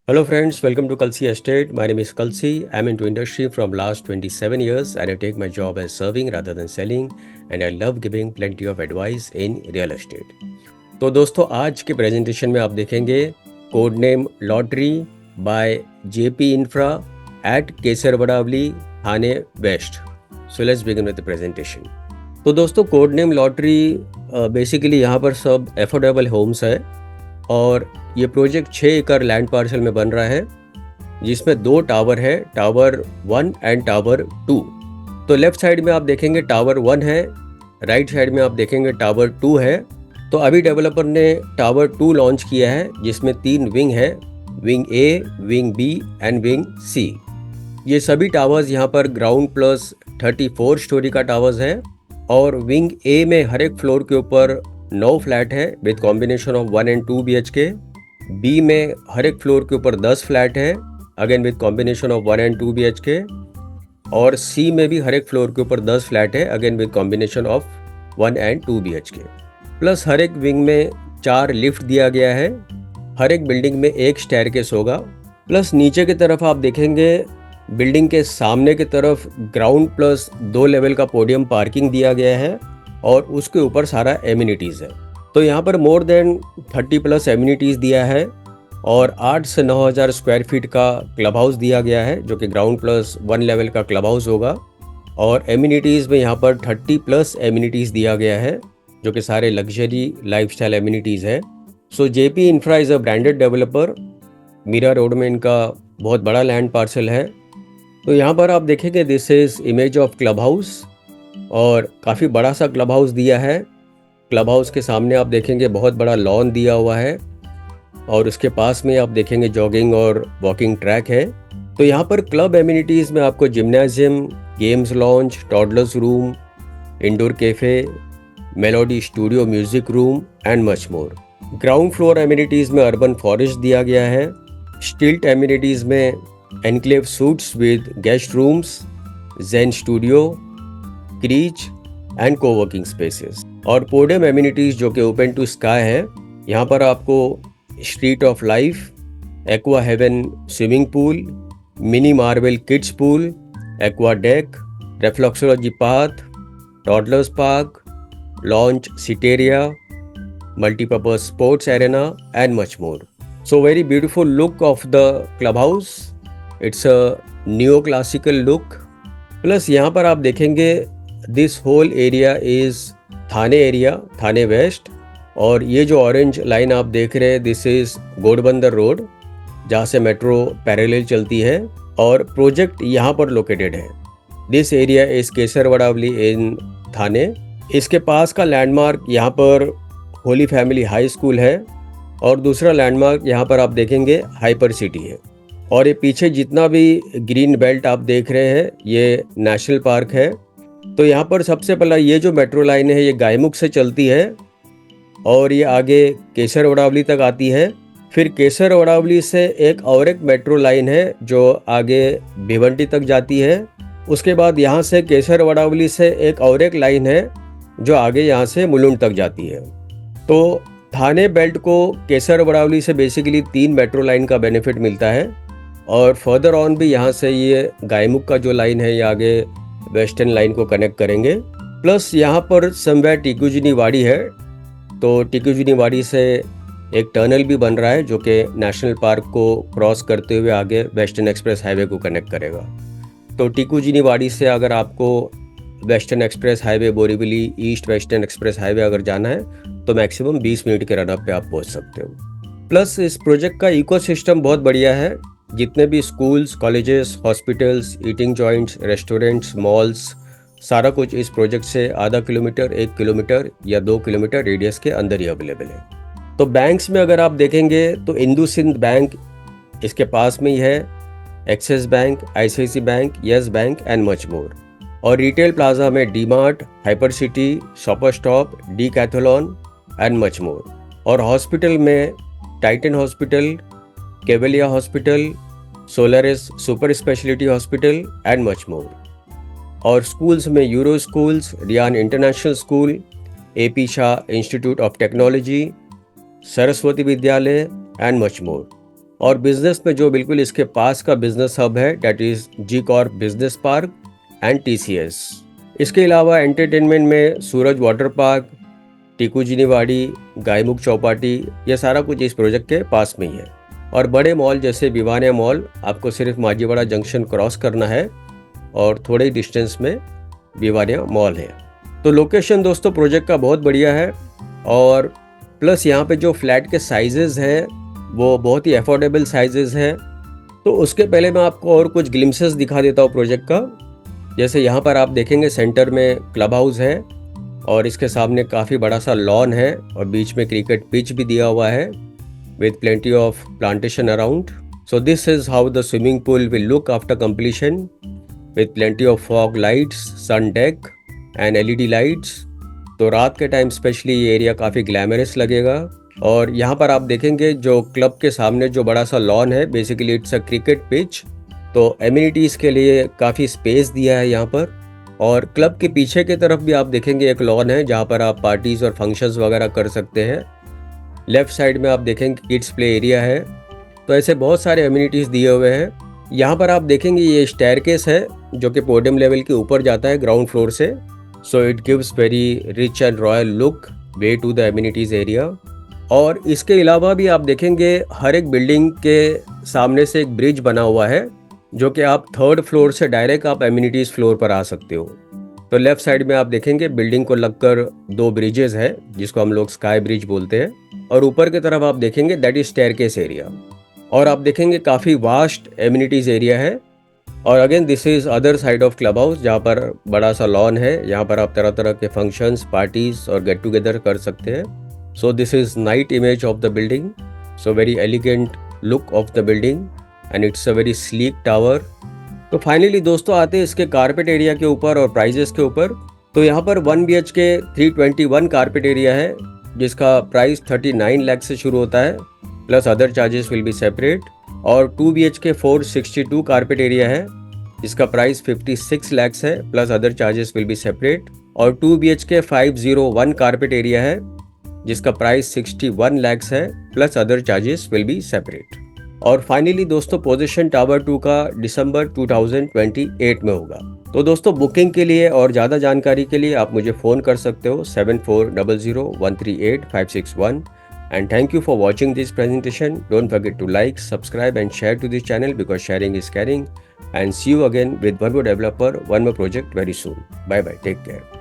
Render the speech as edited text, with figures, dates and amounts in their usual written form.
Hello friends, welcome to Kalsi Estate. My name is Kalsi. I'm into industry from last 27 years and I take my job as serving rather than selling and I love giving plenty of advice in real estate. तो दोस्तों आज के presentation में आप देखेंगे code name lottery by JP infra at Kesar Vadavali Thane west. So let's begin with the presentation. तो दोस्तों code name lottery basically यहाँ पर सब एफोर्डेबल होम्स है और ये प्रोजेक्ट 6 एकड़ लैंड पार्सल में बन रहा है जिसमें 2 टावर है, टावर 1 एंड टावर 2. तो लेफ्ट साइड में आप देखेंगे टावर 1 है, राइट साइड में आप देखेंगे टावर 2 है. तो अभी डेवलपर ने टावर 2 लॉन्च किया है जिसमें 3 विंग है, wing A, wing B and wing C. ये सभी टावर्स यहाँ पर ग्राउंड प्लस 34 स्टोरी का टावर्स है और विंग ए में हर एक फ्लोर के ऊपर 9 फ्लैट है with combination of 1 and 2 BHK. B में हर एक फ्लोर के ऊपर 10 फ्लैट है again with combination of 1 and 2 BHK. और सी में भी हर एक फ्लोर के ऊपर 10 फ्लैट है again with combination of 1 and 2 BHK. Plus हर एक विंग में 4 लिफ्ट दिया गया है, हर एक बिल्डिंग में एक स्टेयरकेस होगा. प्लस नीचे की तरफ आप देखेंगे बिल्डिंग के सामने की तरफ ग्राउंड प्लस 2 लेवल का पोडियम पार्किंग दिया गया है और उसके ऊपर सारा एमिनिटीज़ है. तो यहाँ पर मोर देन 30 प्लस एमिनिटीज़ दिया है और 8 से 9 हज़ार स्क्वायर फीट का क्लब हाउस दिया गया है जो कि ग्राउंड प्लस 1 लेवल का क्लब हाउस होगा. और एमिनिटीज़ में यहाँ पर 30 प्लस एमिनिटीज़ दिया गया है जो कि सारे लग्जरी लाइफस्टाइल एमिनिटीज़ है. So JP infra is a branded developer. Mira road में इनका बहुत बड़ा लैंड पार्सल है. तो यहाँ पर आप देखेंगे this is image of club house और काफ़ी बड़ा सा क्लब हाउस दिया है. क्लब हाउस के सामने आप देखेंगे बहुत बड़ा लॉन दिया हुआ है और उसके पास में आप देखेंगे जॉगिंग और वॉकिंग ट्रैक है. तो यहाँ पर क्लब एमिनिटीज़ में आपको gymnasium, games lounge, toddlers room, indoor cafe, melody studio, music room and much more. Ground floor amenities में अर्बन फॉरेस्ट दिया गया है. स्टिल्ट एमिनिटीज़ में enclave suites with guest rooms, zen studio, creche and coworking spaces. और podium amenities जो कि open to sky है. यहाँ पर आपको street of life, aqua haven swimming pool, mini marble kids pool, aqua deck, reflexology path, toddlers park, launch सिटेरिया, multipurpose sports arena and much more. So very beautiful look of the club house. It's a neo classical look. Plus यहाँ पर आप देखेंगे this whole area is Thane area, Thane west. और ये जो orange line आप देख रहे हैं दिस इज़ घोड़बंदर रोड जहाँ से मेट्रो पैरेलल चलती है और प्रोजेक्ट यहाँ पर लोकेटेड है. दिस एरिया इज़ केसर वडावली इन थाने. इसके पास का लैंडमार्क यहाँ पर होली फैमिली हाई स्कूल है और दूसरा लैंडमार्क यहाँ पर आप देखेंगे हाइपर सिटी है. और ये पीछे जितना भी ग्रीन बेल्ट आप देख रहे हैं ये नेशनल पार्क है. तो यहाँ पर सबसे पहला ये जो मेट्रो लाइन है ये गायमुख से चलती है और ये आगे केसर वडावली तक आती है. फिर केसर वडावली से एक और एक मेट्रो लाइन है जो आगे भिवंडी तक जाती है. उसके बाद यहाँ से केसर वडावली से एक और एक लाइन है जो आगे यहाँ से मुलुंड तक जाती है. तो थाने बेल्ट को केसर वडावली से बेसिकली 3 मेट्रो लाइन का बेनिफिट मिलता है और फर्दर ऑन भी यहाँ से ये गायमुख का जो लाइन है ये आगे वेस्टर्न लाइन को कनेक्ट करेंगे. प्लस यहाँ पर समवेयर टिकुजिनी वाड़ी है. तो टिकुजिनी वाड़ी से एक टनल भी बन रहा है जो कि नेशनल पार्क को क्रॉस करते हुए आगे वेस्टर्न एक्सप्रेस हाईवे को कनेक्ट करेगा. तो टिकुजिनी वाड़ी से अगर आपको western express highway, Borivali east western express highway अगर जाना है तो मैक्सिमम 20 मिनट के रनअप पे आप पहुँच सकते हो. प्लस इस प्रोजेक्ट का इकोसिस्टम बहुत बढ़िया है. जितने भी schools, colleges, hospitals, eating joints, restaurants, malls, सारा कुछ इस प्रोजेक्ट से आधा किलोमीटर, 1 किलोमीटर या 2 किलोमीटर रेडियस के अंदर ही अवेलेबल है. तो बैंक्स में अगर आप देखेंगे तो इंदू सिंध बैंक इसके पास में ही है, Axis bank, ICICI bank, Yes bank and much more. और रिटेल प्लाजा में D Mart, Hyper City, Shoppers Stop, Decathlon and much more. और हॉस्पिटल में Titan hospital, Kevalia hospital, Solaris super speciality hospital and much more. और schools में Euro schools, Ryan international school, AP Shah institute of technology, Saraswati Vidyalaya and much more. और business में जो बिल्कुल इसके पास का बिजनेस हब है that is G Corp business park and TCS। इसके अलावा एंटरटेनमेंट में सूरज वाटर पार्क, टीकू जिनीवाड़ी, गायमुख चौपाटी, ये सारा कुछ इस प्रोजेक्ट के पास में ही है। और बड़े मॉल जैसे भिवानिया मॉल आपको सिर्फ माजीवाड़ा जंक्शन क्रॉस करना है और थोड़े ही डिस्टेंस में भिवानिया मॉल है। तो लोकेशन दोस्तों प्रोजेक्ट का बहुत बढ़िया है और प्लस यहाँ पे जो फ्लैट के साइजेस हैं वो बहुत ही अफोर्डेबल साइजेस हैं। तो उसके पहले मैं आपको और कुछ ग्लिम्सेस दिखा देता हूँ प्रोजेक्ट का। जैसे यहाँ पर आप देखेंगे सेंटर में क्लब हाउस है और इसके सामने काफ़ी बड़ा सा लॉन है और बीच में क्रिकेट पिच भी दिया हुआ है with plenty of plantation around. So this is how the swimming pool will look after completion with plenty of fog lights, sun deck and LED lights. तो रात के टाइम स्पेशली ये एरिया काफ़ी glamorous लगेगा। और यहाँ पर आप देखेंगे जो क्लब के सामने जो बड़ा सा लॉन है, basically it's a cricket pitch. तो एमिनिटीज़ के लिए काफ़ी स्पेस दिया है यहाँ पर। और क्लब के पीछे की तरफ भी आप देखेंगे एक लॉन है जहाँ पर आप पार्टीज़ और फंक्शंस वगैरह कर सकते हैं। लेफ्ट साइड में आप देखेंगे किड्स प्ले एरिया है। तो ऐसे बहुत सारे एमिनिटीज़ दिए हुए हैं। यहाँ पर आप देखेंगे ये स्टेयरकेस है जो कि पोडियम लेवल के ऊपर जाता है ग्राउंड फ्लोर से। So it gives very rich and royal look way to the amenities area. और इसके अलावा भी आप देखेंगे हर एक बिल्डिंग के सामने से एक ब्रिज बना हुआ है जो कि आप 3rd फ्लोर से डायरेक्ट आप एमिनिटीज़ फ्लोर पर आ सकते हो। तो लेफ्ट साइड में आप देखेंगे बिल्डिंग को लगकर 2 ब्रिजेस है जिसको हम लोग स्काई ब्रिज बोलते हैं। और ऊपर की तरफ आप देखेंगे दैट इज स्टेयरकेस एरिया। और आप देखेंगे काफ़ी वास्ट एमिनिटीज़ एरिया है। और again this is other side of club house जहाँ पर बड़ा सा लॉन है। यहाँ पर आप तरह तरह के फंक्शंस, पार्टीज और गेट टुगेदर कर सकते हैं। So this is night image of the building. So very elegant look of the building and it's a very sleek tower. तो फाइनली दोस्तों आते हैं इसके कारपेट एरिया के ऊपर और प्राइजेस के ऊपर। तो यहाँ पर 1 BHK 321 कारपेट एरिया है जिसका प्राइस 39 लाख से शुरू होता है, plus other charges will be separate. और 2 BHK 462 कारपेट एरिया है जिसका प्राइस 56 लाख है, plus other charges will be separate. और 2 BHK 501 कारपेट एरिया है जिसका प्राइस 61 लाख है, plus other charges will be separate. और फाइनली दोस्तों पोजीशन टावर 2 का दिसंबर 2028 में होगा। तो दोस्तों बुकिंग के लिए और ज़्यादा जानकारी के लिए आप मुझे फ़ोन कर सकते हो 7400138561। And thank you for watching this presentation. Don't forget to like, subscribe and share to this channel because sharing is caring. And see you again with one more developer, one more project very soon. Bye bye. Take care.